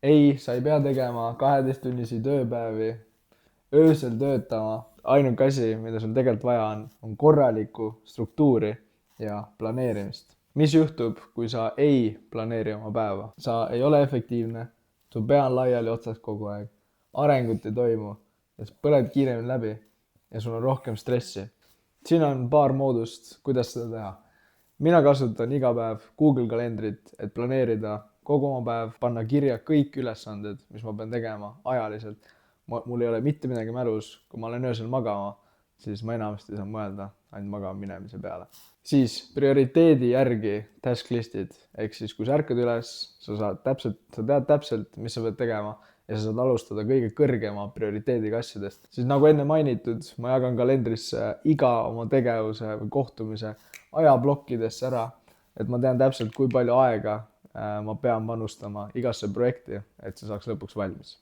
ei, sa ei pea tegema 12-tunnisi tööpäevi, öösel töötama. Ainuke asi, mida sul tegelikult vaja on korralikku struktuuri ja planeerimist. Mis juhtub, kui sa ei planeeri oma päeva? Sa ei ole efektiivne, su pea on laiali otsas kogu aeg, arengut ei toimu ja sa põled kiiremini läbi ja sul on rohkem stressi. Siin on paar moodust, kuidas seda teha. Mina kasutan iga päev Google kalendrit, et planeerida kogu oma päev, panna kirja kõik ülesanded, mis ma pean tegema ajaliselt. Mul ei ole mitte midagi mälus, kui ma olen öösel magama, siis ma enamasti saan mõelda ainult magama minemise peale. Siis prioriteedi järgi task list'id, ehk siis kui sa ärkad üles, sa tead täpselt, mis sa pead tegema ja sa saad alustada kõige kõrgema prioriteediga asjadest. Siis nagu enne mainitud, ma jagan kalendrisse iga oma tegevuse või kohtumise ajaplokkidesse ära, et ma tean täpselt, kui palju aega ma pean panustama igasse projekti, et see saaks lõpuks valmis.